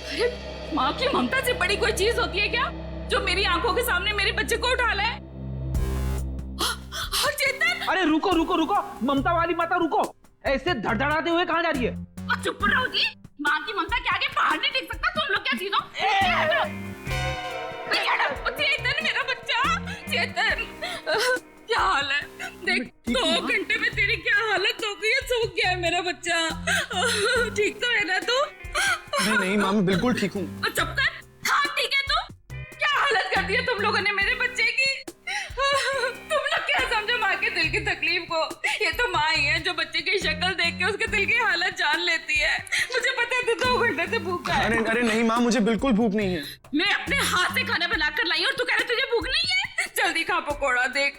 अरे माँ की ममता से बड़ी कोई चीज होती है क्या जो मेरी आंखों के सामने मेरे बच्चे को उठा ले? और चेतन! अरे रुको रुको रुको, ममता वाली माता रुको, ऐसे धड़धड़ाते हुए कहाँ जा रही है? चुप रहो जी, माँ की ममता के आगे पहाड़ नहीं टिक सकता। तुम लोग क्या चीजों? चेतन मेरा बच्चा, चेतन क्या हाल है? देख 2 घंटे में तेरी क्या हालत हो गई है, सूख गया है मेरा बच्चा। ठीक तो है ना तू? नहीं माँ, मैं बिल्कुल ठीक हूँ। चुप कर। हाँ ठीक है तू? क्या हालत कर दी है तुम लोगों ने मेरे बच्चे की? तुम लोग क्या समझो माँ के दिल की तकलीफ को? ये तो माँ ही है जो बच्चे की शक्ल देख के उसके दिल की हालत जान लेती है। मुझे पता है तू 2 घंटे से भूखा है। अरे नहीं माँ, मुझे बिल्कुल भूख नहीं है। मैं अपने हाथ से खाना बनाकर लाई और तू कह रहा तुझे भूख नहीं है? जल्दी खा पकोड़ा। देख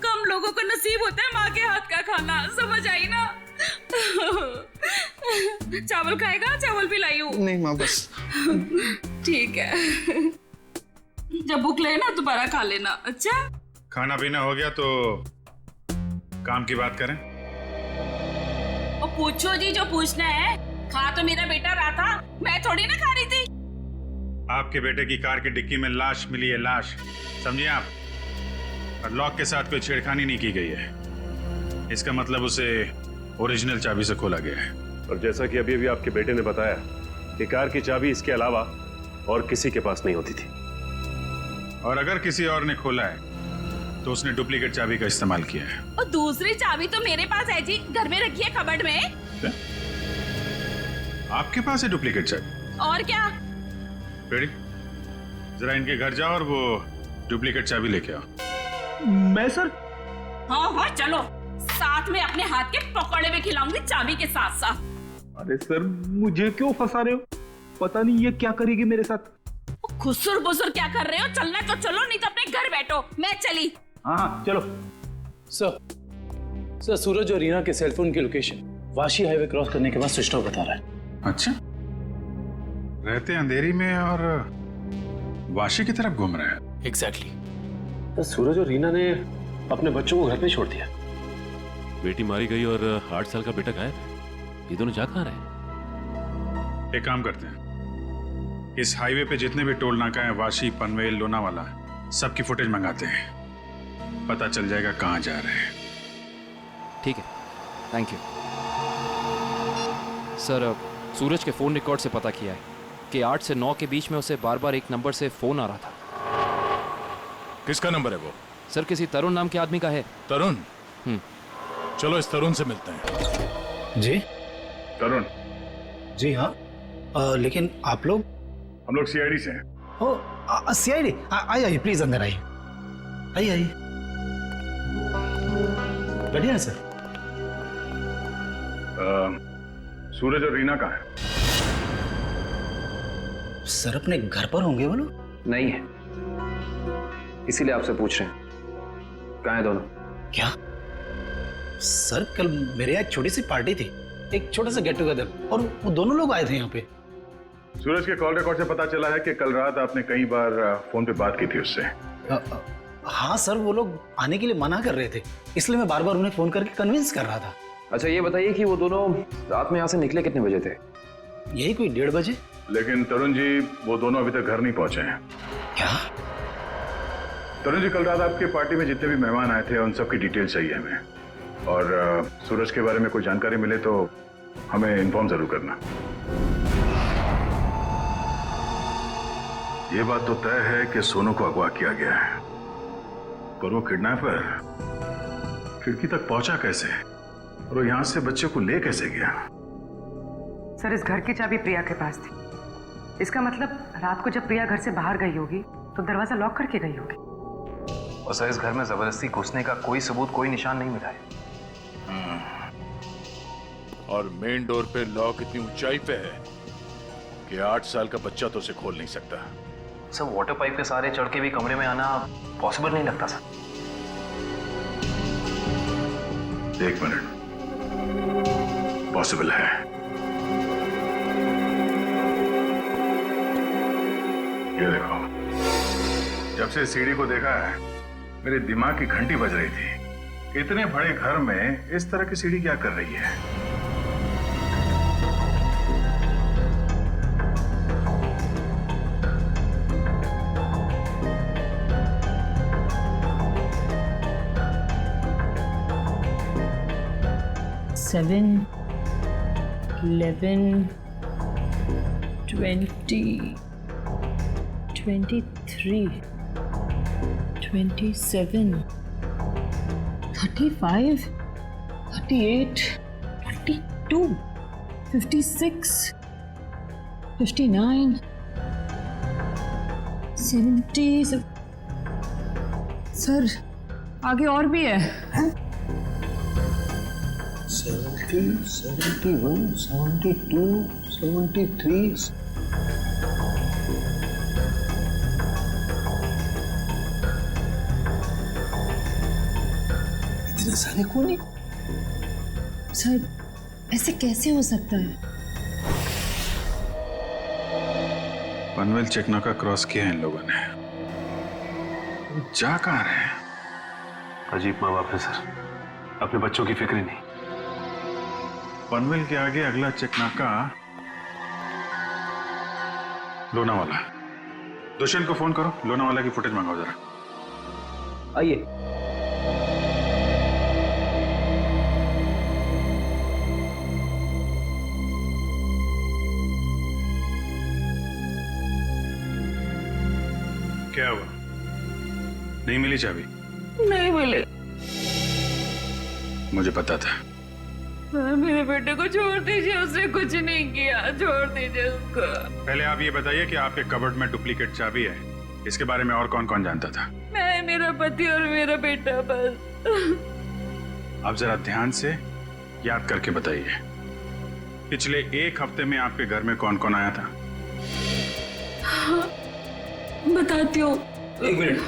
कम लोगों को नसीब होता है माँ के हाथ का खाना, समझ आई ना? चावल खाएगा? चावल भी लाई हूँ। नहीं माँ बस। ठीक है, जब भूख लगे ना दोबारा खा लेना। अच्छा खाना पीना हो गया तो काम की बात करें। और पूछो जी जो पूछना है। खा तो मेरा बेटा रहा था, मैं थोड़ी ना खा रही थी। आपके बेटे की कार की डिक्की में लाश मिली है, लाश, समझिए आप। और लॉक के साथ कोई छेड़खानी नहीं की गई है। इसका मतलब उसे ओरिजिनल चाबी से खोला गया है। और जैसा कि अभी आपके बेटे ने बताया कि कार की चाबी इसके अलावा और किसी के पास नहीं होती थी। और अगर किसी और ने खोला है तो उसने डुप्लीकेट चाबी का इस्तेमाल किया है। और दूसरी चाबी तो मेरे पास है जी, घर में रखी है कबर्ड में। क्या? आपके पास है डुप्लीकेट चाबी? और क्या? बेटी जरा इनके घर जाओ और वो डुप्लीकेट चाबी लेके आओ। मैं सर? हाँ हाँ चलो, साथ में अपने हाथ के पकौड़े भी खिलाऊंगी चाबी के साथ साथ। अरे सर मुझे क्यों फंसा रहे हो? पता नहीं ये क्या करेगी मेरे साथ। खुसुर बुसुर क्या कर रहे हो? चलना तो चलो, नहीं तो अपने घर बैठो। मैं चली। हाँ चलो। सर सूरज और रीना के सेलफोन की लोकेशन वाशी हाईवे क्रॉस करने के बाद स्विच ऑफ बता रहा है। अच्छा, रहते अंधेरी में और वाशी की तरफ घूम रहे हैं। एग्जैक्टली। तो सूरज और रीना ने अपने बच्चों को घर पे छोड़ दिया। बेटी मारी गई और 8 साल का बेटा गायब है। ये दोनों जा कहाँ रहे हैं? एक काम करते हैं, इस हाईवे पे जितने भी टोल नाका हैं, वाशी, पनवेल, लोनावाला, सबकी फुटेज मंगाते हैं। पता चल जाएगा कहाँ जा रहे हैं। ठीक है, थैंक यू सर। सूरज के फोन रिकॉर्ड से पता किया है कि 8 से 9 के बीच में उसे बार बार एक नंबर से फोन आ रहा था। किसका नंबर है वो? सर किसी तरुण नाम के आदमी का है। तरुण? चलो इस तरुण से मिलते हैं। जी तरुण? जी हाँ। लेकिन आप लोग? हम लोग सीआईडी से हैं। ओ सीआईडी? आइए प्लीज अंदर आइए। आइए। बढ़िया है सर। सूरज और रीना कहाँ है? सर अपने घर पर होंगे वो लोग? नहीं है, इसीलिए आपसे पूछ रहे हैं कहाँ है दोनों। क्या सर, कल मेरे यहाँ एक छोटी सी पार्टी थी, एक छोटा सा गेट टुगेदर, और वो दोनों लोग आए थे यहाँ पे। सूरज के कॉल रिकॉर्ड से पता चला है कि कल रात आपने कई बार फोन पे बात की थी उससे। हाँ सर, वो लोग आने के लिए मना कर रहे थे, इसलिए मैं बार बार उन्हें फोन करके कन्विंस कर रहा था। अच्छा ये बताइए कि वो दोनों रात में यहाँ से निकले कितने बजे थे? यही कोई 1:30 बजे। लेकिन तरुण जी, वो दोनों अभी तक घर नहीं पहुंचे हैं। क्या? तरुण जी, कल रात आपके पार्टी में जितने भी मेहमान आए थे उन सब की डिटेल चाहिए हमें। और सूरज के बारे में कोई जानकारी मिले तो हमें इन्फॉर्म जरूर करना। ये बात तो तय है कि सोनू को अगवा किया गया है, पर वो किडनैपर खिड़की तक पहुंचा कैसे, और वो यहां से बच्चे को ले कैसे गया? सर इस घर की चाबी प्रिया के पास थी। इसका मतलब रात को जब प्रिया घर से बाहर गई होगी तो दरवाजा लॉक करके गई होगी। और सर इस घर में जबरदस्ती घुसने का कोई सबूत, कोई निशान नहीं मिला है। और मेन डोर पे लॉक इतनी ऊंचाई पे है कि 8 साल का बच्चा तो उसे खोल नहीं सकता। सर वाटर पाइप के सहारे चढ़ के भी कमरे में आना पॉसिबल नहीं लगता सर। एक मिनट, पॉसिबल है। ये देखो, जब से सीढ़ी को देखा है मेरे दिमाग की घंटी बज रही थी। इतने बड़े घर में इस तरह की सीढ़ी क्या कर रही है? 7, 11, 20, 23, 27, 35, 38, 42, 56, 59, 70। सर आगे और भी है। 70, 71, 72, 73। इतने सारे कौन है? सर ऐसे कैसे हो सकता है? पनवेल चेकनाका क्रॉस किया है इन लोगों ने। जा कहाँ रहे हैं? अजीब माँ बाप है सर, अपने बच्चों की फिक्र ही नहीं। पनवेल के आगे अगला चेकनाका लोनावाला। दुष्यंत को फोन करो, लोनावाला की फुटेज मंगाओ जरा। आइए। क्या हुआ? नहीं मिली चाबी? नहीं मिले। मुझे पता था। मेरे बेटे को छोड़ दीजिए, उसने कुछ नहीं किया, छोड़ दीजिए उसको। पहले आप ये बताइए कि आपके कबर्ड में डुप्लीकेट चाबी है, इसके बारे में और कौन कौन जानता था? मैं, मेरा पति और मेरा बेटा बस। आप जरा ध्यान से याद करके बताइए, पिछले एक हफ्ते में आपके घर में कौन कौन आया था? बताती हूँ। एक मिनट,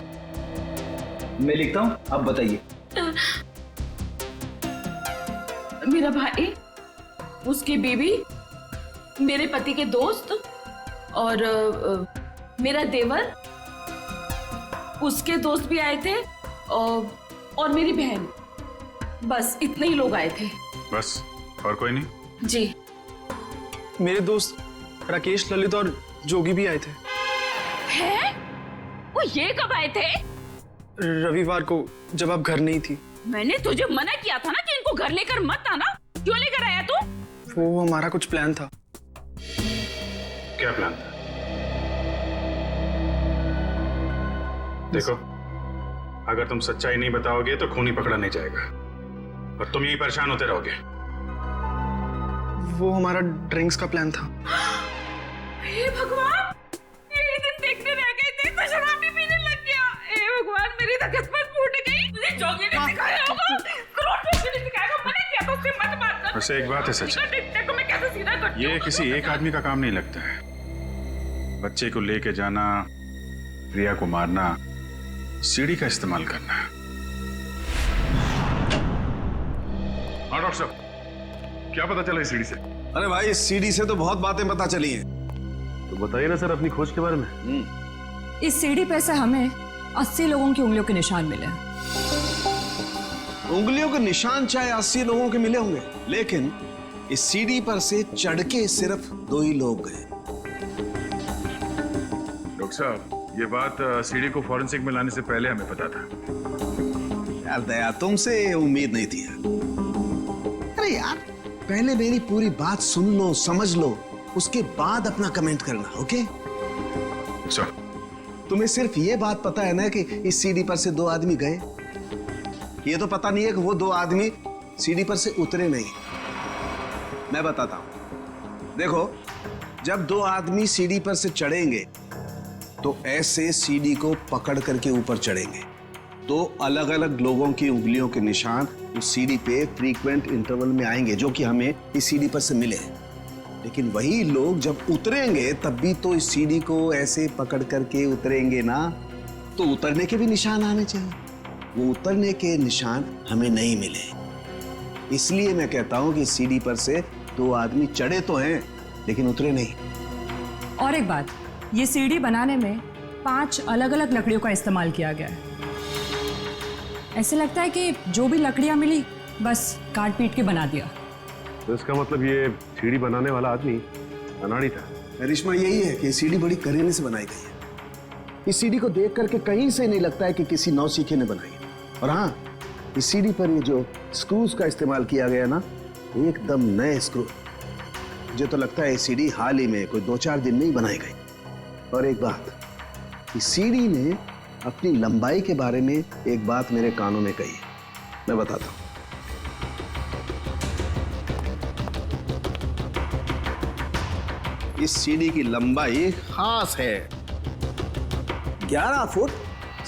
मैं लिखता हूँ, आप बताइए। मेरा भाई, उसकी बीवी, मेरे पति के दोस्त और मेरा देवर, उसके दोस्त भी आए थे और मेरी बहन। बस इतने ही लोग आए थे। बस, और कोई नहीं? जी। मेरे दोस्त राकेश, ललित और जोगी भी आए थे। हैं? वो ये कब आए थे? रविवार को, जब आप घर नहीं थी। मैंने तुझे मना किया था ना कि इनको घर लेकर मत आना। क्यों लेकर आया तू? वो हमारा कुछ प्लान था। क्या प्लान था? देखो, अगर तुम सच्चाई नहीं बताओगे तो खून ही पकड़ा नहीं जाएगा और तुम यही परेशान होते रहोगे। वो हमारा ड्रिंक्स का प्लान था। हे भगवान, यही दिन देखने रह गए थे तो शराब भी पीने लग गया। हे भगवान, मेरी तो किस्मत फूट गई। मुझे जोगी ने सिखाया होगा, करोड़पति ने सिखाया होगा। मना किया तो उससे मत बात कर। वैसे एक बात है सच, देखो मैं कैसे सीधा करती हूँ। ये किसी एक आदमी का काम नहीं लगता है। बच्चे को लेके जाना, प्रिया को मारना, सीढ़ी का इस्तेमाल करना। हाँ डॉक्टर साहब, क्या पता चला इस सीढ़ी से? अरे भाई, इस सीढ़ी से तो बहुत बातें पता चली हैं। तो बताइए ना सर अपनी खोज के बारे में। इस सीढ़ी पे से हमें 80 लोगों की उंगलियों के निशान मिले। उंगलियों के निशान चाहे 80 लोगों के मिले होंगे, लेकिन इस सीढ़ी पर से चढ़ के सिर्फ 2 ही लोग गए। डॉक्टर साहब, ये बात सीढ़ी को फॉरेंसिक में लाने से पहले हमें पता था। यार दया, तुमसे उम्मीद नहीं थी यार। अरे यार, पहले मेरी पूरी बात सुन लो, समझ लो, उसके बाद अपना कमेंट करना, ओके? सर, तुम्हें सिर्फ ये बात पता है ना कि इस सीढ़ी पर से 2 आदमी गए। ये तो पता नहीं है कि वो 2 आदमी सीढ़ी पर से उतरे नहीं। मैं बताता हूं, देखो, जब 2 आदमी सीढ़ी पर से चढ़ेंगे तो ऐसे सीढ़ी को पकड़ करके ऊपर चढ़ेंगे। 2 अलग अलग लोगों की उंगलियों के निशान उस सीढ़ी पे फ्रीक्वेंट इंटरवल में आएंगे, जो कि हमें इस सीढ़ी पर से मिले हैं। लेकिन वही लोग जब उतरेंगे तब भी तो इस सीढ़ी को ऐसे पकड़ करके उतरेंगे ना, तो उतरने के भी निशान आने चाहिए। वो उतरने के निशान हमें नहीं मिले। इसलिए मैं कहता हूं कि सीढ़ी पर से 2 आदमी चढ़े तो हैं लेकिन उतरे नहीं। और एक बात, ये सीढ़ी बनाने में 5 अलग अलग लकड़ियों का इस्तेमाल किया गया है। ऐसे लगता है कि जो भी लकड़ियां मिली बस काट पीट के बना दिया। तो इसका मतलब ये सीढ़ी बनाने वाला आदमी अनाड़ी था। करिश्मा यही है कि सीढ़ी बड़ी करीने से बनाई गई है। इस सीढ़ी को देख करके कहीं से नहीं लगता है कि किसी नौसिखे ने बनाई है। और हाँ, इस सीढ़ी पर ये जो स्क्रूज का इस्तेमाल किया गया ना, एकदम नए स्क्रू। मुझे तो लगता है सीढ़ी हाल ही में कोई 2-4 दिन में ही बनाई गई। और एक बात, इस सीढ़ी ने अपनी लंबाई के बारे में एक बात मेरे कानों में कही है, मैं बताता हूं। इस सीढ़ी की लंबाई खास है 11 foot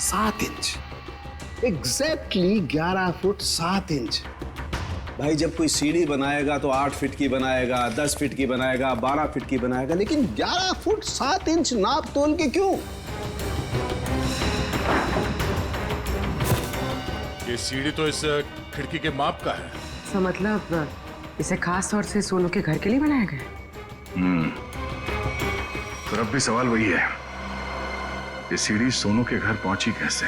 7 inch. Exactly 11 foot 7 inch. भाई जब कोई सीढ़ी बनाएगा तो 8 फीट की बनाएगा, 10 फीट की बनाएगा, 12 फीट की बनाएगा, लेकिन 11 फुट 7 इंच नाप तोल के क्यों? ये सीढ़ी तो इस खिड़की के माप का है। तो मतलब इसे खास तौर से सोनू के घर के लिए बनाया गया? तो अब भी सवाल वही है, ये सीढ़ी सोनू के घर पहुंची कैसे?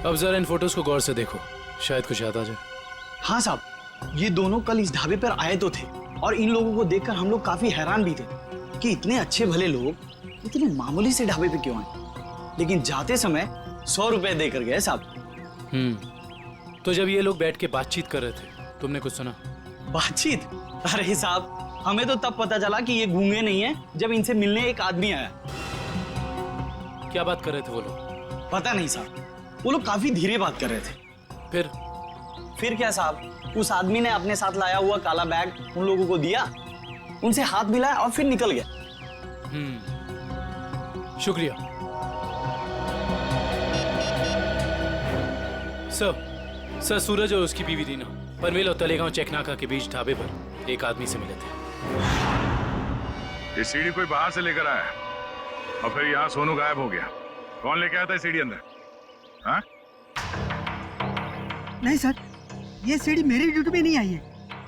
अब जरा इन फोटोज को गौर से देखो, शायद कुछ याद आ जाए। हाँ साहब, ये दोनों कल इस ढाबे पर आए तो थे और इन लोगों को देखकर हम लोग काफी हैरान भी थे कि इतने अच्छे भले लोग इतने मामूली से ढाबे पे क्यों आए, लेकिन जाते समय 100 रुपए देकर गए साहब। तो जब ये लोग बैठ के बातचीत कर रहे थे, तुमने कुछ सुना? बातचीत? अरे साहब, हमें तो तब पता चला कि ये गूंगे नहीं है जब इनसे मिलने एक आदमी आया। क्या बात कर रहे थे वो लोग? पता नहीं साहब, वो लोग काफी धीरे बात कर रहे थे। फिर क्या साहब, उस आदमी ने अपने साथ लाया हुआ काला बैग उन लोगों को दिया, उनसे हाथ मिलाया और फिर निकल गया। शुक्रिया सर। सूरज और उसकी बीवी रीना पनवेल और तलेगांव चेकनाका के बीच ढाबे पर एक आदमी से मिले थे। ये सीढ़ी कोई बाहर से लेकर आया और फिर यहाँ सोनू गायब हो गया। कौन लेके आया था सीढ़ी अंदर? हाँ? नहीं सर, ये सीढ़ी मेरी ड्यूटी में नहीं आई है,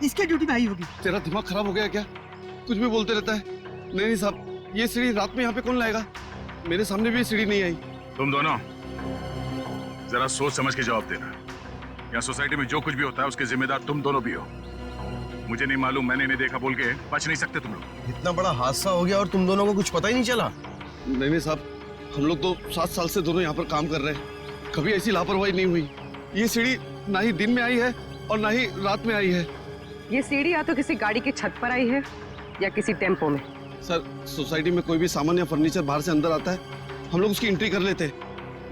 इसके ड्यूटी में आई होगी। तेरा दिमाग खराब हो गया क्या? कुछ भी बोलते रहता है। नहीं साहब, ये सीढ़ी रात में यहाँ पे कौन लाएगा? मेरे सामने भी ये सीढ़ी नहीं आई। तुम दोनों जरा सोच समझ के जवाब देना। यहाँ सोसाइटी में जो कुछ भी होता है उसके जिम्मेदार तुम दोनों भी हो। मुझे नहीं मालूम, मैंने नहीं देखा बोल के बच नहीं सकते तुम लोग। इतना बड़ा हादसा हो गया और तुम दोनों को कुछ पता ही नहीं चला? नहीं साहब, हम लोग तो 7 साल से दोनों यहाँ पर काम कर रहे हैं, कभी ऐसी लापरवाही नहीं हुई। ये सीढ़ी ना ही दिन में आई है और ना ही रात में आई है। ये सीढ़ी या तो किसी गाड़ी की छत पर आई है या किसी टेम्पो में। सर, सोसाइटी में कोई भी सामान या फर्नीचर बाहर से अंदर आता है, हम लोग उसकी एंट्री कर लेते हैं।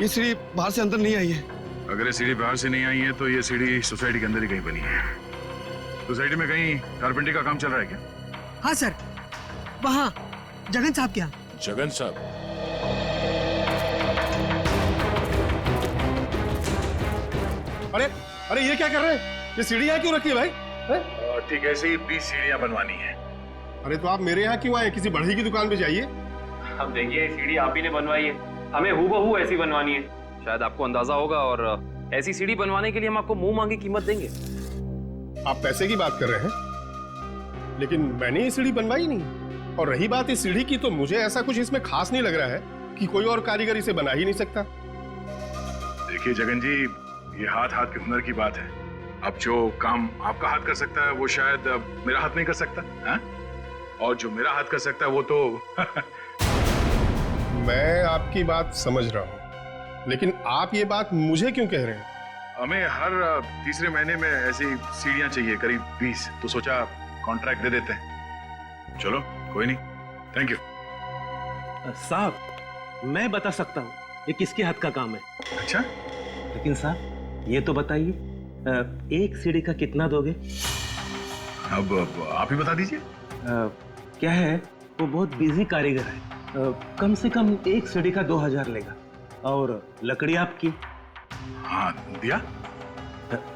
ये सीढ़ी बाहर से अंदर नहीं आई है। अगर ये सीढ़ी बाहर से नहीं आई है तो ये सीढ़ी सोसाइटी के अंदर ही कहीं बनी है। सोसाइटी में कहीं कारपेंटरी का काम चल रहा है क्या? हाँ सर, वहाँ जगन साहब क्या? जगन साहब? अरे ये क्या कर रहे हैं? ये सीढ़ी यहाँ क्यों रखी है भाई? ठीक है, ऐसे ही 20 सीढ़ियाँ बनवानी है। अरे तो आप मेरे यहाँ क्यों आए? किसी बढ़ई की दुकान पे जाइए। अब देखिए, सीढ़ी आप ही ने बनवाई है, हमें हूबहू ऐसी बनवानी है। शायद आपको अंदाजा होगा, और ऐसी सीढ़ी बनवाने के लिए हम आपको मुंह मांगी कीमत देंगे। आप पैसे की बात कर रहे हैं, लेकिन मैंने ये सीढ़ी बनवाई नहीं। और रही बात इस सीढ़ी की, तो मुझे ऐसा कुछ इसमें खास नहीं लग रहा है कि कोई और कारीगर इसे बना ही नहीं सकता। देखिए जगन जी, ये हाथ के हुनर की बात है। अब जो काम आपका हाथ कर सकता है वो शायद मेरा हाथ नहीं कर सकता है? और जो मेरा हाथ कर सकता है वो तो मैं आपकी बात समझ रहा हूँ, लेकिन आप ये बात मुझे क्यों कह रहे हैं? हमें हर तीसरे महीने में ऐसी सीढ़ियाँ चाहिए, करीब 20, तो सोचा कॉन्ट्रैक्ट दे देते हैं। चलो कोई नहीं, थैंक यू। साहब, मैं बता सकता हूँ ये किसके हाथ का काम है। अच्छा, लेकिन साहब ये तो बताइए, एक सीढ़ी का कितना दोगे? अब आप ही बता दीजिए। क्या है, वो बहुत बिजी कारीगर है, कम से कम एक सीढ़ी का 2000 लेगा। और लकड़ी आपकी? हाँ, दिया।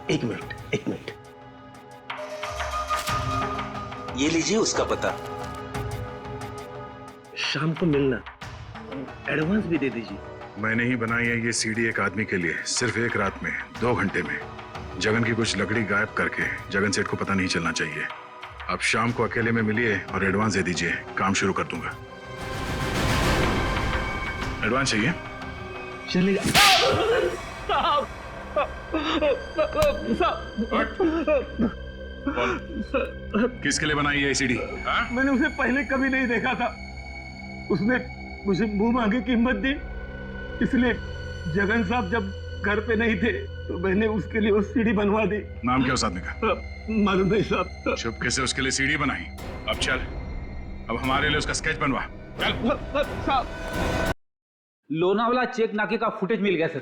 एक मिनट, ये लीजिए उसका पता। शाम को मिलना, एडवांस भी दे दीजिए। मैंने ही बनाई है ये सीढ़ी एक आदमी के लिए, सिर्फ एक रात में, 2 घंटे में। जगन की कुछ लकड़ी गायब करके जगन सेठ को पता नहीं चलना चाहिए। आप शाम को अकेले में मिलिए और एडवांस दे दीजिए, काम शुरू कर दूंगा। एडवांस चाहिए? चलेगा। किसके लिए बनाई है सीढ़ी? मैंने उसे पहले कभी नहीं देखा था, उसने मुझे मुंह मांगे कीमत दी, इसलिए जगन साहब जब घर पे नहीं थे तो मैंने उसके लिए वो सीढ़ी बनवा दी। नाम क्या उस आदमी का? मालूम नहीं साहब। चुपके से उसके लिए सीढ़ी बनाई। अब चल, अब हमारे लिए उसका स्केच बनवा। चल साहब। लोनावाला चेक नाके का फुटेज मिल गया सर।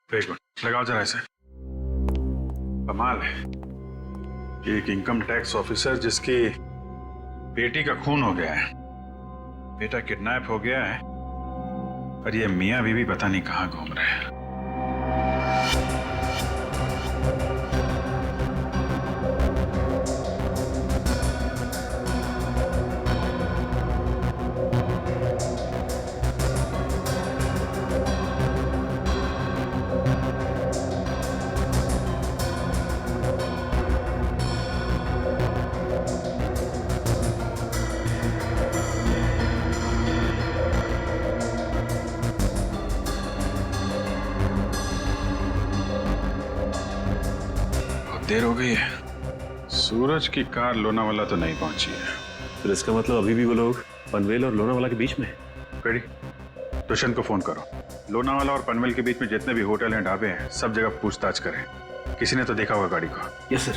एक मिनट लगाओ जरा इसे। कमाल है, एक इनकम टैक्स ऑफिसर जिसकी बेटी का खून हो गया है, बेटा किडनैप हो गया है, और ये मियां बीवी पता नहीं कहां घूम रहे हैं। देर हो गई है, सूरज की कार लोनावाला तो नहीं पहुंची है। तो इसका मतलब अभी भी वो लोग पनवेल और लोनावाला के बीच में है। रेडी, दुष्यंत को फोन करो। लोनावाला और पनवेल के बीच में जितने भी होटल हैं, ढाबे हैं, सब जगह पूछताछ करें। किसी ने तो देखा होगा गाड़ी को। Yes sir.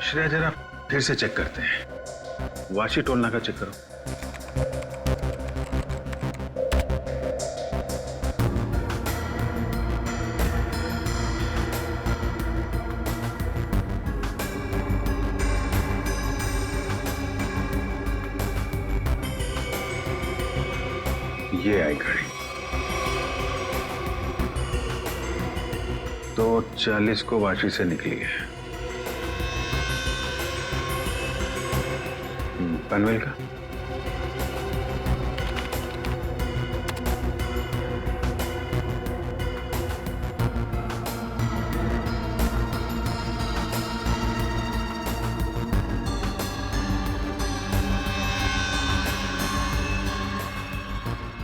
श्रेया जरा फिर से चेक करते हैं। वाशी टोल नाका चेक करो। ये आई गाड़ी 2:40 को वाशी से निकली है। पनवेल का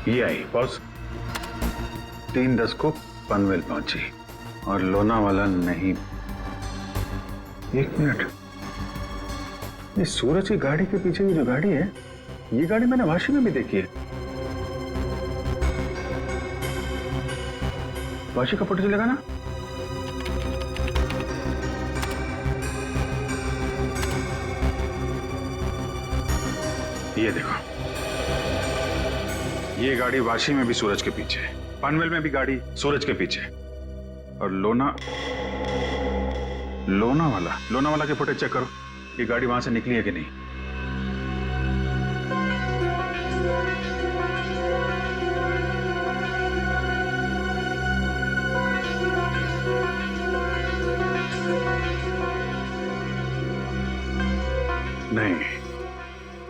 ये आई बॉस 3:10 को पनवेल पहुंची और लोनावाला नहीं। एक मिनट, ये सूरज की गाड़ी के पीछे की जो गाड़ी है, ये गाड़ी मैंने वाशी में भी देखी है। वाशी का फोटो चलेगा ना? ये देखो, ये गाड़ी वाशी में भी सूरज के पीछे है, पनवेल में भी गाड़ी सूरज के पीछे है, और लोनावाला के फुटेज चेक करो। ये गाड़ी वहां से निकली है कि नहीं? नहीं,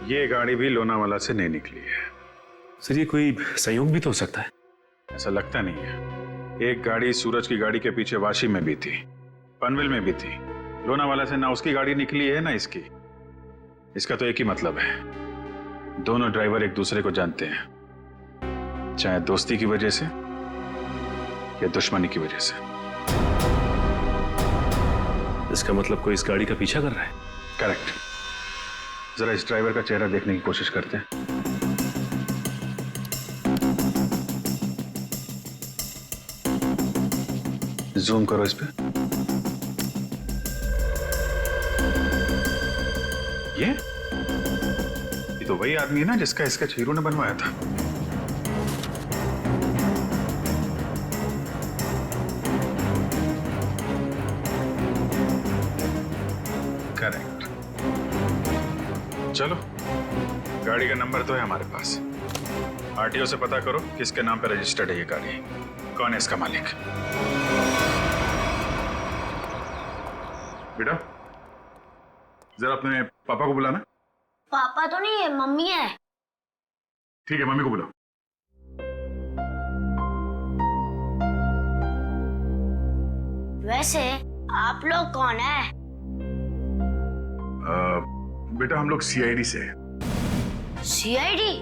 ये गाड़ी भी लोनावाला से नहीं निकली है। सर ये कोई संयोग भी तो हो सकता है। ऐसा लगता नहीं है। एक गाड़ी सूरज की गाड़ी के पीछे वाशी में भी थी, पनवेल में भी थी। लोनावाला से ना उसकी गाड़ी निकली है ना इसकी। इसका तो एक ही मतलब है, दोनों ड्राइवर एक दूसरे को जानते हैं, चाहे दोस्ती की वजह से या दुश्मनी की वजह से। इसका मतलब कोई इस गाड़ी का पीछा कर रहा है। करेक्ट। जरा इस ड्राइवर का चेहरा देखने की कोशिश करते हैं। जूम करो इस पे। ये तो वही आदमी है ना जिसका स्केच हीरो ने बनवाया था। करेक्ट। चलो, गाड़ी का नंबर तो है हमारे पास। आरटीओ से पता करो किसके नाम पे रजिस्टर्ड है ये गाड़ी, कौन है इसका मालिक। बेटा जरा अपने पापा को बुलाना। पापा तो नहीं है, मम्मी है। ठीक है, मम्मी को बुलाओ। वैसे आप लोग कौन है? बेटा हम लोग सीआईडी से हैं। सीआईडी?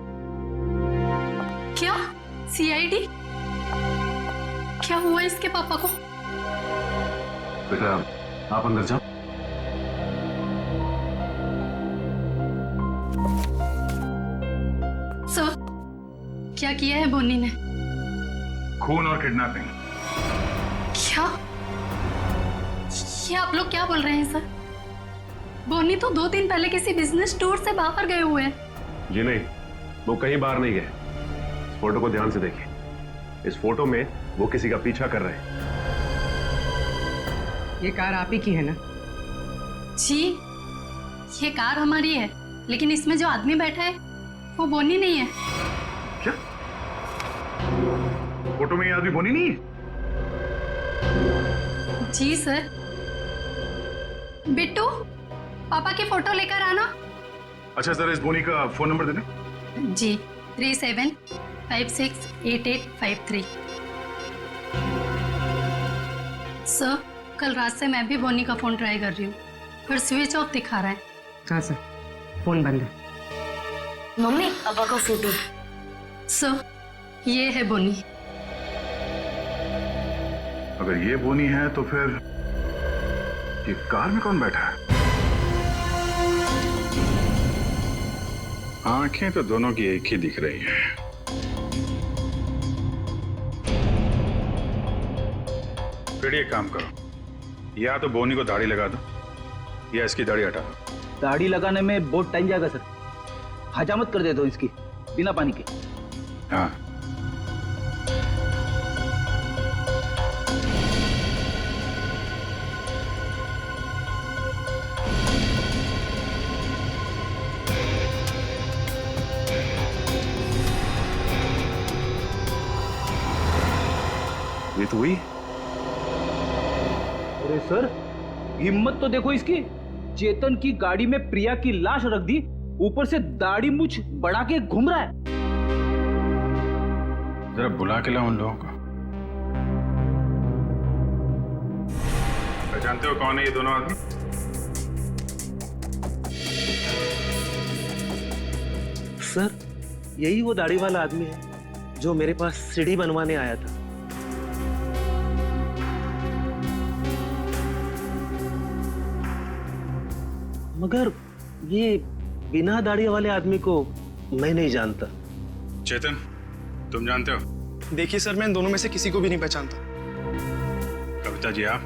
क्या सीआईडी? क्या हुआ इसके पापा को? बेटा आप अंदर जाओ। सर क्या किया है बोनी ने? खून और किडनैपिंग। क्या? ये आप लोग क्या बोल रहे हैं सर? बोनी तो 2 दिन पहले किसी बिजनेस टूर से बाहर गए हुए हैं। जी नहीं, वो कहीं बाहर नहीं गए। इस फोटो को ध्यान से देखिए। इस फोटो में वो किसी का पीछा कर रहे हैं। ये कार आप ही की है ना? जी, ये कार हमारी है, लेकिन इसमें जो आदमी बैठा है वो बोनी नहीं है। क्या? फोटो में ये आदमी बोनी नहीं है? जी सर। बिट्टू, पापा की फोटो लेकर आना। अच्छा सर, इस बोनी का फोन नंबर देना। जी, 37568853। सर, कल रात से मैं भी बोनी का फोन ट्राई कर रही हूँ, पर स्विच ऑफ दिखा रहा है। हाँ सर, फोन बंद है। मम्मी, पापा का फोटो। सर, ये है बोनी। अगर ये बोनी है तो फिर ये कार में कौन बैठा है? आंखें तो दोनों की एक ही दिख रही हैं। फिर एक काम करो, या तो बोनी को दाढ़ी लगा दो या इसकी दाढ़ी हटा दो। दाढ़ी लगाने में बहुत टाइम जाएगा सर। हजामत कर दे दो इसकी बिना पानी के। हाँ, ये तो हुई। अरे सर, हिम्मत तो देखो इसकी। चेतन की गाड़ी में प्रिया की लाश रख दी, ऊपर से दाढ़ी मूछ बढ़ा के घूम रहा है। जरा बुला के लाओ उन लोगों को। पहचानते हो कौन है ये दोनों आदमी? सर, यही वो दाढ़ी वाला आदमी है जो मेरे पास सीढ़ी बनवाने आया था। मगर ये बिना दाढ़ी वाले आदमी को मैं नहीं जानता। चेतन, तुम जानते हो? देखिए सर, मैं इन दोनों में से किसी को भी नहीं पहचानता। कविता जी, आप?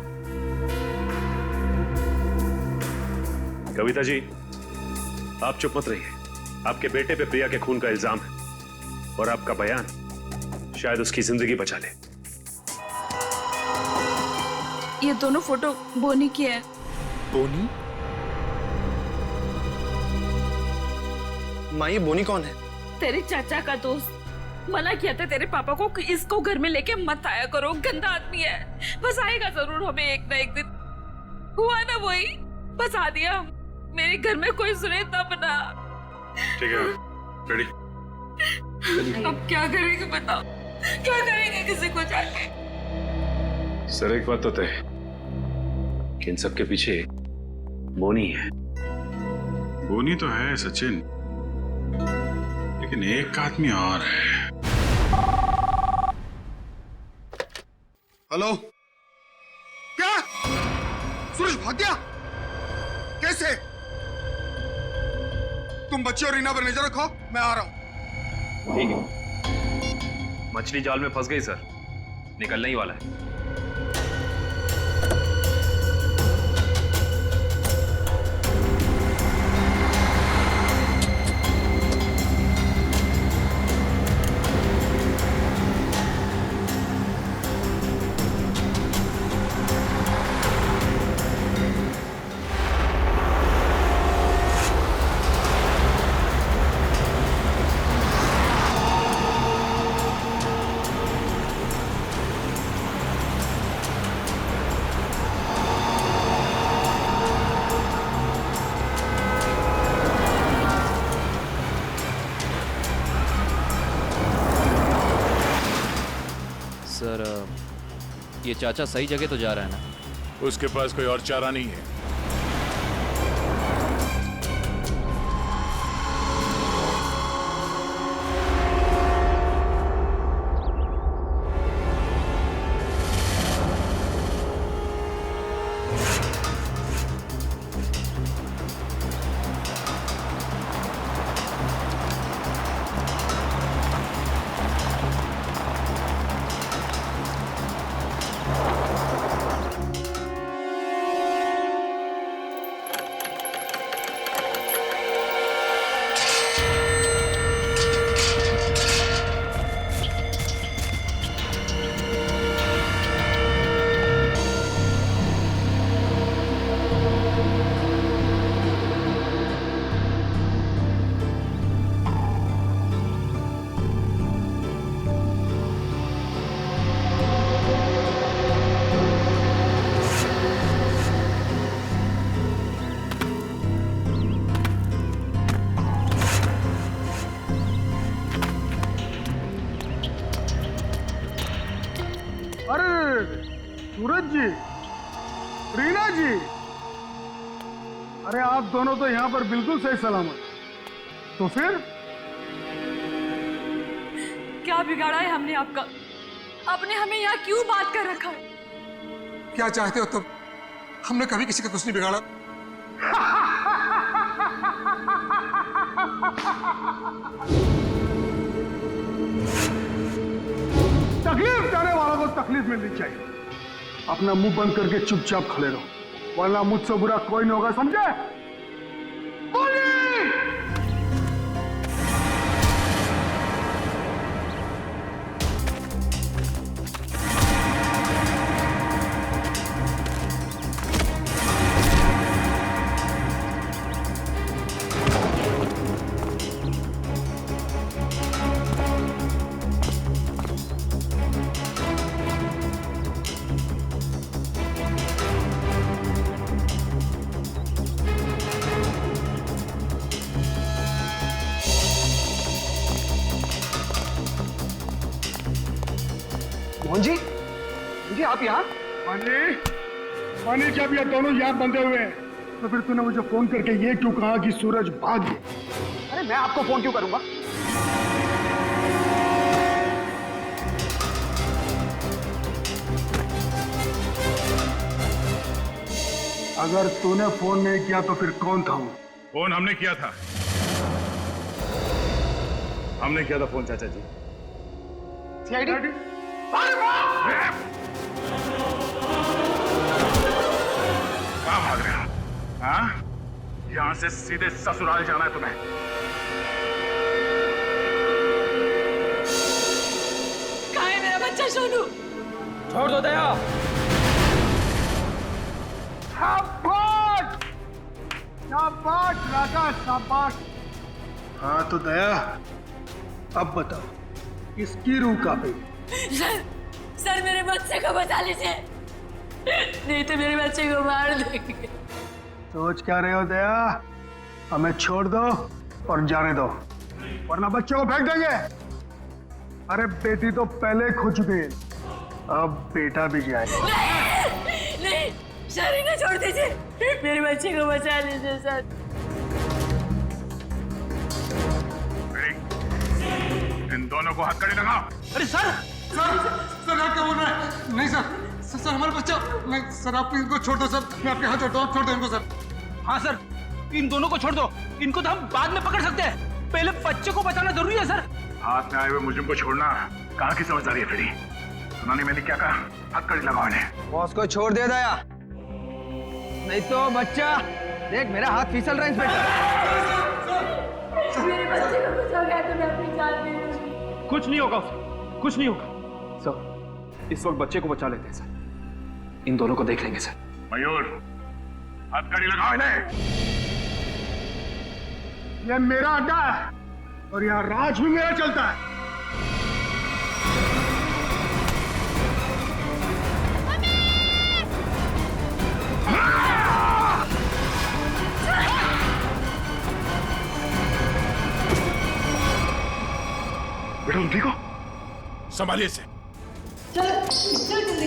कविता जी, आप चुप मत रहिए। आपके बेटे पे प्रिया के खून का इल्जाम है और आपका बयान शायद उसकी जिंदगी बचा ले। ये दोनों फोटो बोनी की है। बोनी? माँ, ये बोनी कौन है? तेरे चाचा का दोस्त। मना किया था तेरे पापा को कि इसको घर में लेके मत आया करो, गंदा आदमी है। बस आएगा जरूर हमें एक ना एक दिन। हुआ ना वही, बस आ दिया। मेरे घर में कोई सुने तब ना। ठीक है, रेडी? अब क्या करेंगे बताओ? क्या करेंगे किसी को जाके? सर, एक बात तो तय है कि इन सबके पीछे बोनी है। बोनी तो है सचिन, लेकिन एक आदमी और है। हेलो? क्या? सूरज भाग गया? कैसे? तुम बच्चे और रीना पर नजर रखो, मैं आ रहा हूं। ठीक है। मछली जाल में फंस गई सर, निकलने ही वाला है। सर, ये चाचा सही जगह तो जा रहा है ना? उसके पास कोई और चारा नहीं है। सूरज जी, रीना जी, अरे आप दोनों तो यहाँ पर बिल्कुल सही सलामत। तो फिर क्या बिगाड़ा है हमने आपका? आपने हमें यहाँ क्यों बात कर रखा है? क्या चाहते हो तुम? हमने कभी किसी का कुछ नहीं बिगाड़ा। तकलीफ देने वालों को तकलीफ मिलनी चाहिए। अपना मुंह बंद करके चुपचाप खड़े रहो, वरना मुझसे बुरा कोई नहीं होगा, समझे? मोहन जी, जी आप यहाँ? पानी जब ये दोनों यहाँ बंधे हुए हैं, तो फिर तूने मुझे फोन करके ये क्यों कहा कि सूरज भाग गया? अरे मैं आपको फोन क्यों करूंगा? अगर तूने फोन नहीं किया तो फिर कौन था वो? फोन हमने किया था। हमने किया था फोन चाचा जी। सीआईडी? कहाँ भाग रहे हो? हाँ? यहाँ से सीधे ससुराल जाना है तुम्हें। कहाँ है मेरा बच्चा सोनू? छोड़ दो दया। शाबाश! शाबाश राजा, शाबाश। हाँ तो दया, अब बताओ इसकी रूह कहाँ पे? सर मेरे बच्चे को बचा लीजिए, नहीं तो मेरे बच्चे को मार देंगे। सोच क्या रहे हो दया? हमें छोड़ दो और जाने दो, वरना बच्चे को फेंक देंगे। अरे बेटी तो पहले खो चुकी है, अब बेटा भी जाए। नहीं सर, इन्हें छोड़ दीजिए, मेरे बच्चे को बचा लीजिए सर। इन दोनों को हथकड़ी लगाओ। अरे सर, सर आप क्या बोल रहे हैं? नहीं सर हमारा बच्चा। नहीं सर, आप इनको छोड़ दो सर, मैं आपके हाथ जोड़ता हूँ, छोड़ दो इनको सर। हाँ सर, इन दोनों को छोड़ दो, इनको तो हम बाद में पकड़ सकते हैं, पहले बच्चे को बचाना जरूरी है सर। हाथ में आए हुए मुझे को छोड़ना कहाँ की समझदारी है फिरी? सुनानी मैंने क्या कहा? हथकड़ी लगाओ इन्हें। बॉस को छोड़ दे दया, नहीं तो बच्चा। देख मेरा हाथ फिसल रहा है इंस्पेक्टर। मेरे बच्चे को कुछ हो गया तो मैं अपनी जान दे दूंगी। कुछ नहीं होगा उसे, कुछ नहीं होगा सर। इस वक्त बच्चे को बचा लेते हैं सर, इन दोनों को देख लेंगे सर। मयूर, हथकड़ी लगाओ इन्हें। ये मेरा अड्डा है और यहाँ राज भी मेरा चलता है। बेटा तुम ठीक हो? संभालिए से। चल जल्दी जल्दी।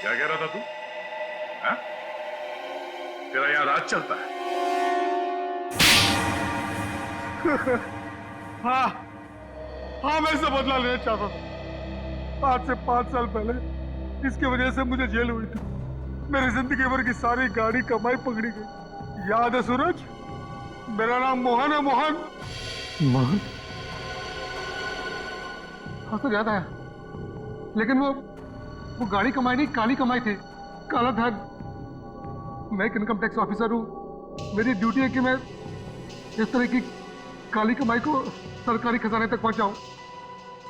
क्या कह रहा था तू? हाँ? तेरा यहाँ राज चलता है? हाँ मैं इससे बदला लेना चाहता था। आज से 5 साल पहले इसकी वजह से मुझे जेल हुई थी। मेरी जिंदगी भर की सारी गाड़ी कमाई पकड़ी गई। याद है सूरज? मेरा नाम मोहन है, मोहन। मोहन? हाँ सर, याद आया। लेकिन वो गाड़ी कमाई नहीं, काली कमाई थी, काला धन। मैं एक इनकम टैक्स ऑफिसर हूँ। मेरी ड्यूटी है कि मैं इस तरह की काली कमाई को सरकारी खजाने तक पहुंचाऊं,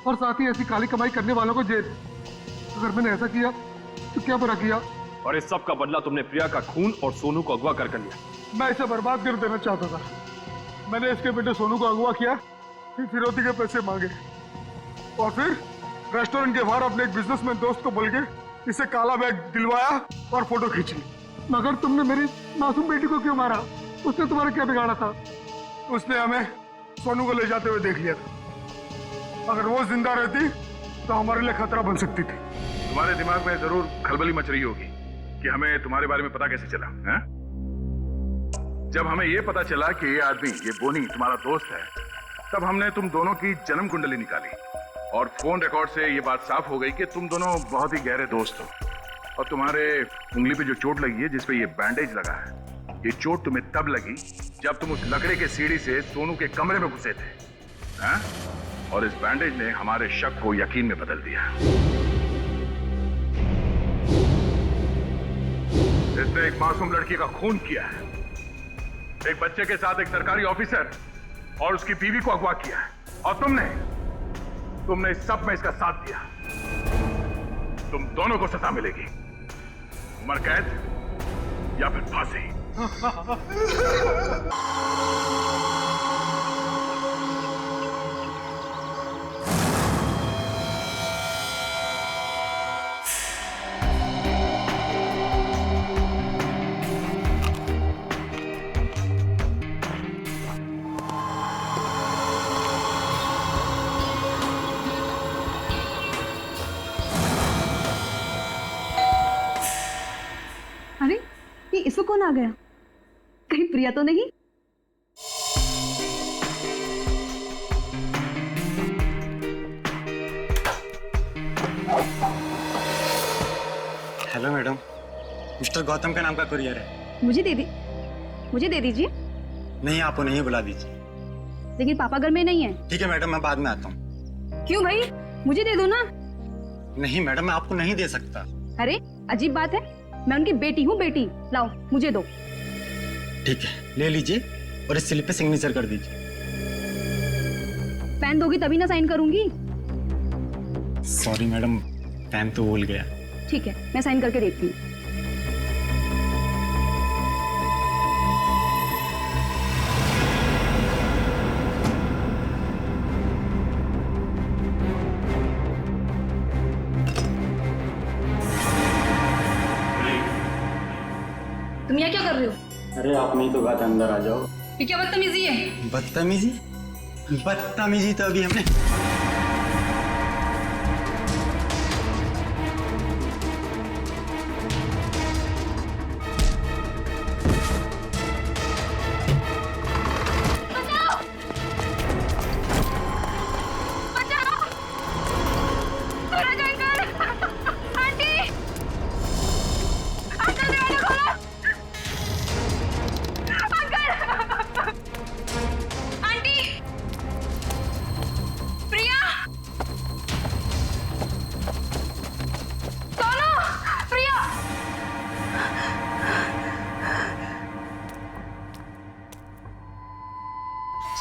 और साथ ही ऐसी काली कमाई करने वालों को जेल। अगर मैंने ऐसा किया तो क्या बुरा किया? और इस सब का बदला तुमने प्रिया का खून और सोनू को अगवा कर लिया। मैं इसे बर्बाद कर देना चाहता था। मैंने इसके बेटे सोनू को अगवा किया, फिर फिरौती के पैसे मांगे, और फिर रेस्टोरेंट के बाहर अपने एक बिजनेसमैन दोस्त को बोल के इसे काला बैग दिलवाया और फोटो खींची। मगर तुमने मेरी मासूम बेटी को क्यों मारा? उसने तुम्हारा क्या बिगाड़ा था? उसने हमें सोनू को ले जाते हुए देख लिया था। अगर वो जिंदा रहती तो हमारे लिए खतरा बन सकती थी। तुम्हारे दिमाग में जरूर खलबली मच रही होगी कि हमें तुम्हारे बारे में पता कैसे चला है? जब हमें यह पता चला कि ये आदमी, ये बोनी तुम्हारा दोस्त है, तब हमने तुम दोनों की जन्म कुंडली निकाली, और फोन रिकॉर्ड से ये बात साफ हो गई कि तुम दोनों बहुत ही गहरे दोस्त हो। और तुम्हारे उंगली पे जो चोट लगी है, जिसपे ये बैंडेज लगा है, ये चोट तुम्हें तब लगी जब तुम उस लकड़े के सीढ़ी से सोनू के कमरे में घुसे थे, हैं? और इस बैंडेज ने हमारे शक को यकीन में बदल दिया। इसने एक मासूम लड़की का खून किया है, एक बच्चे के साथ एक सरकारी ऑफिसर और उसकी बीवी को अगवा किया है, और तुमने इस सब में इसका साथ दिया। तुम दोनों को सजा मिलेगी, उम्र कैद या फिर फांसी। अरे, ये इसको कौन आ गया? कहीं प्रिया तो नहीं? हेलो मैडम, मिस्टर गौतम का नाम का कुरियर है। मुझे दे दीजिए। नहीं, आप उन्हें ही बुला दीजिए। लेकिन पापा घर में नहीं है। ठीक है मैडम, मैं बाद में आता हूँ। क्यों भाई? मुझे दे दो ना। नहीं मैडम, मैं आपको नहीं दे सकता। अरे अजीब बात है, मैं उनकी बेटी हूँ, बेटी। लाओ, मुझे दो। ठीक है, ले लीजिए और इस स्लिप पे सिग्नेचर कर दीजिए। पेन दोगी तभी ना साइन करूंगी। सॉरी मैडम, पेन तो भूल गया। ठीक है, मैं साइन करके देखती हूँ। तुम यहाँ क्या कर रहे हो? अरे आप नहीं तो बात, अंदर आ जाओ। ये क्या बदतमीजी है? बदतमीजी तो अभी हमने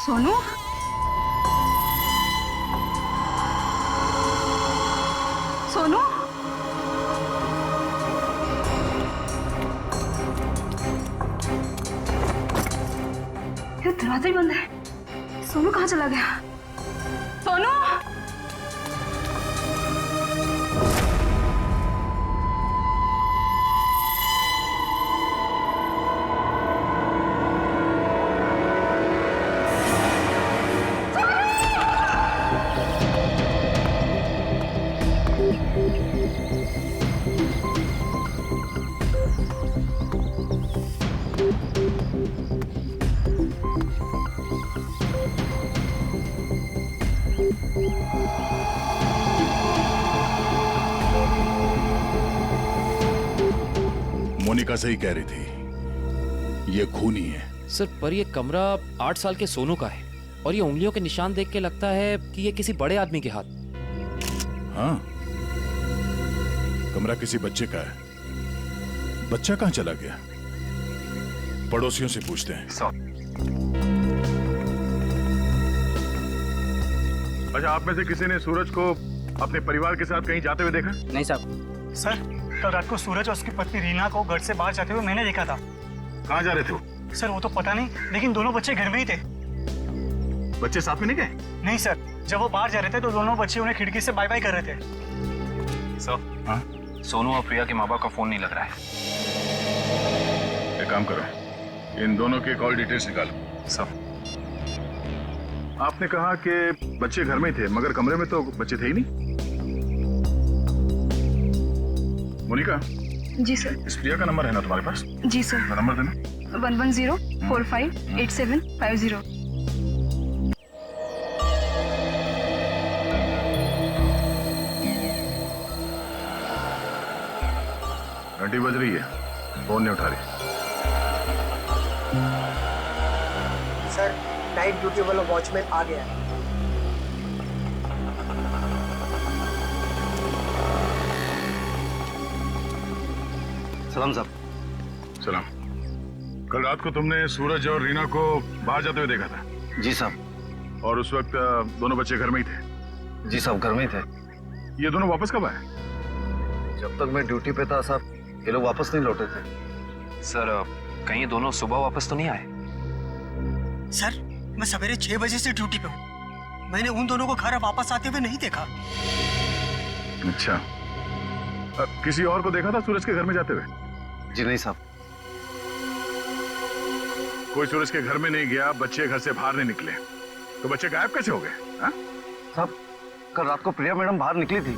सोनू, सोनू, ये दरवाजा ही बंद है। सोनू कहाँ चला गया? सोनू! मोनिका सही कह रही थी। ये खून ही है। सर पर ये कमरा 8 साल के सोनू का है और ये उंगलियों के निशान देख के लगता है कि ये किसी बड़े आदमी के हाथ। हाँ, कमरा किसी बच्चे का है। बच्चा कहाँ चला गया? पड़ोसियों से पूछते हैं। अच्छा, आप में से किसी ने सूरज को अपने परिवार के साथ कहीं जाते हुए देखा? नहीं साहब। सर, कल रात को सूरज और उसकी पत्नी रीना को घर से बाहर जाते हुए मैंने देखा था। कहाँ जा रहे थे वो? सर वो तो पता नहीं, लेकिन दोनों बच्चे घर में ही थे। बच्चे साथ में नहीं गए? नहीं सर, जब वो बाहर जा रहे थे तो दोनों बच्चे उन्हें खिड़की से बाय बाय कर रहे थे। सर, हाँ? सोनू और प्रिया के माँ बाप का फोन नहीं लग रहा है। एक काम करो, इन दोनों के कॉल डिटेल्स निकालो। सर, आपने कहा कि बच्चे घर में थे, मगर कमरे में तो बच्चे थे ही नहीं। मोनिका। जी सर। इस प्रिया का नंबर है ना तुम्हारे पास? जी सर। नंबर देना। 110458750। घंटी बज रही है, फोन नहीं उठा रही। सर, नाइट ड्यूटी वाला वॉचमैन आ गया है। सलाम साहब। सलाम। कल रात को तुमने सूरज और रीना को बाहर जाते हुए देखा था? जी साहब। और उस वक्त दोनों बच्चे घर में ही थे? जी साहब, घर में ही थे। ये दोनों वापस कब आए? जब तक मैं ड्यूटी पे था साहब, ये लोग वापस नहीं लौटे थे। सर कहीं ये दोनों सुबह वापस तो नहीं आए? सर, मैं सवेरे 6 बजे से ड्यूटी पे हूँ। मैंने उन दोनों को घर वापस आते हुए नहीं देखा। अच्छा, किसी और को देखा था सूरज के घर में जाते हुए? जी नहीं साहब। कोई सूरज के घर में नहीं गया, बच्चे घर से बाहर नहीं निकले, तो बच्चे गायब कैसे हो गए? साहब, कल रात को प्रिया मैडम बाहर निकली थी।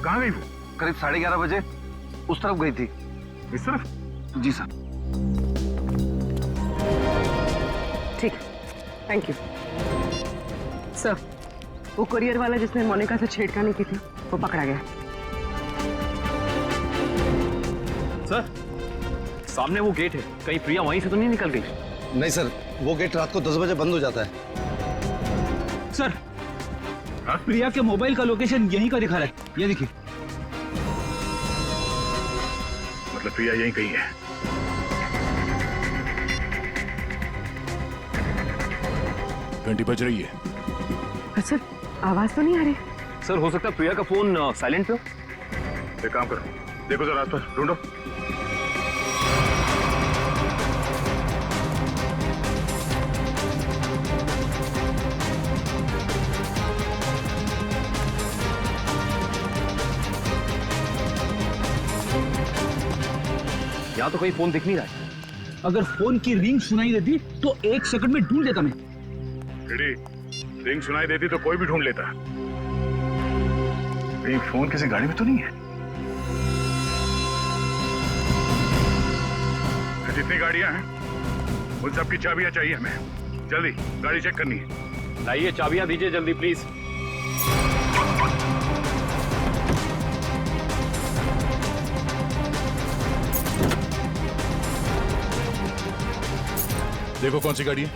कहाँ गई वो? करीब 11:30 बजे उस तरफ गई थी। इस तरफ? जी सर। ठीक, थैंक यू सर। वो कुरियर वाला जिसने मोनिका से छेड़खानी की थी, वो पकड़ा गया। सर, सामने वो गेट है, कहीं प्रिया वहीं से तो नहीं निकल गई? नहीं सर, वो गेट रात को 10 बजे बंद हो जाता है। सर, प्रिया के मोबाइल का लोकेशन यहीं का दिखा रहा है, ये देखिए। मतलब प्रिया यहीं कहीं है। घंटी बज रही है। सर, आवाज तो नहीं आ रही। सर, हो सकता है प्रिया का फोन साइलेंट पे हो। एक काम करो, देखो जरा आसपास ढूंढो। यहाँ तो कहीं फोन दिख नहीं रहा है। अगर फोन की रिंग सुनाई देती तो 1 सेकंड में ढूंढ लेता मैं। रिंग सुनाई देती तो कोई भी ढूंढ लेता। कहीं फोन किसी गाड़ी में तो नहीं है? जितनी गाड़ियां हैं उन सब की चाबियां चाहिए हमें। जल्दी गाड़ी चेक करनी है। लाइए, चाबियां दीजिए जल्दी प्लीज। देखो कौन सी गाड़ी है।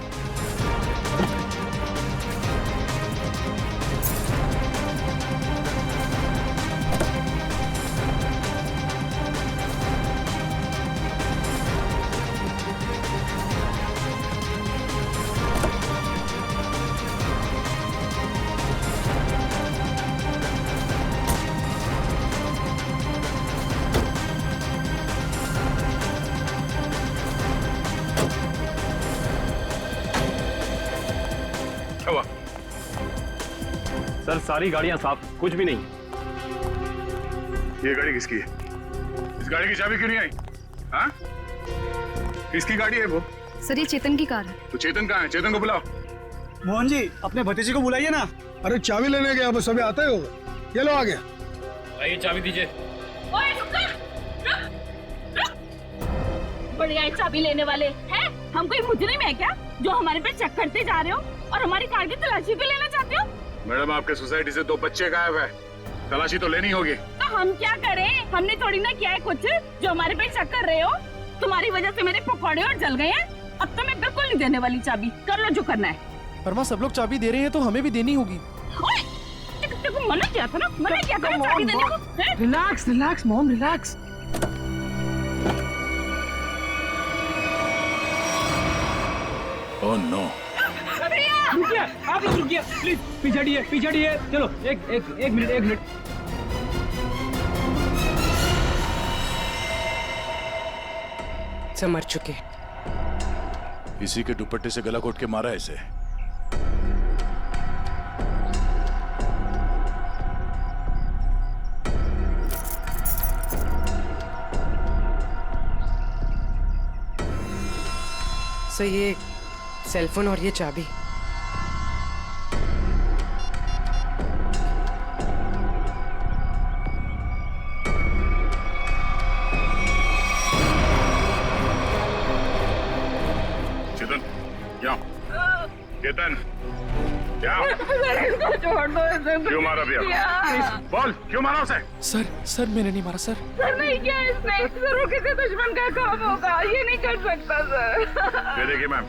सर, सारी गाड़ियां साफ, कुछ भी नहीं। ये गाड़ी किसकी है? इस गाड़ी की चाबी क्यों नहीं आई? हाँ? किसकी गाड़ी है वो? सर, ये चेतन की कार है। तो चेतन कहाँ है? चेतन को बुलाओ। मोहन जी, अपने भतीजे को बुलाइए ना। अरे चाबी लेने गया, बस अभी आता ही होगा। ये लो आ गया। आइए, चाबी दीजिए। ओए रुक। बढ़िया चाबी लेने वाले हैं? हम कोई मुजरिम है क्या जो हमारे पे चेक करते जा रहे हो और हमारी कार की तलाशी भी लेना चाहते हो? मैडम, आपके सोसाइटी से 2 बच्चे गायब है, तलाशी तो लेनी होगी। तो हम क्या करें? हमने थोड़ी ना किया है कुछ जो हमारे पे शक कर रहे हो। तुम्हारी वजह से मेरे पकौड़े और जल गए हैं। अब तो मैं बिल्कुल नहीं देने वाली चाबी। कर लो जो करना है। पर माँ सब लोग चाबी दे रहे हैं तो हमें भी देनी होगी। ओए, तेको मना किया था ना, मना किया था ना चाबी देने को। Relax relax mom relax. Oh no. रुकिए, आप लोग रुकिए प्लीज, पीछे हटिए। चलो एक मिनट। सब मर चुके। इसी के दुपट्टे से गला घोट के मारा है इसे। सर ये सेलफोन और ये चाबी। चेतन, क्या? इसको छोड़ दो। क्यों मारा भैया? बोल, क्यों मारा उसे? सर मैंने नहीं मारा सर। सर नहीं किया इसने। जरूर किसी दुश्मन का काम होगा। ये नहीं कर सकता सर। ये देखिए मैम,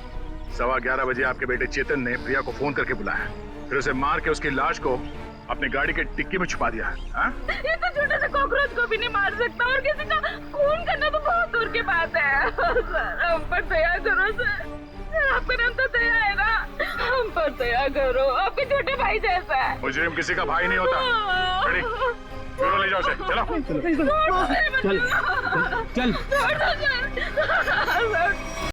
11:15 बजे आपके बेटे चेतन ने प्रिया को फोन करके बुलाया, फिर उसे मार के उसकी लाश को अपनी गाड़ी के डिक्की में छुपा दिया। ये तो छोटे से कॉकरोच को भी नहीं मार सकता और किसी का खून करना तो बहुत दूर की बात है। सर हम पर दया करो सर। आपका नाम तो दया है ना, हम पर दया करो। आपके छोटे भाई जैसा है। मुजरिम किसी का भाई नहीं होता। रेडी? क्यों ले जाओ उसे? चलो। चल।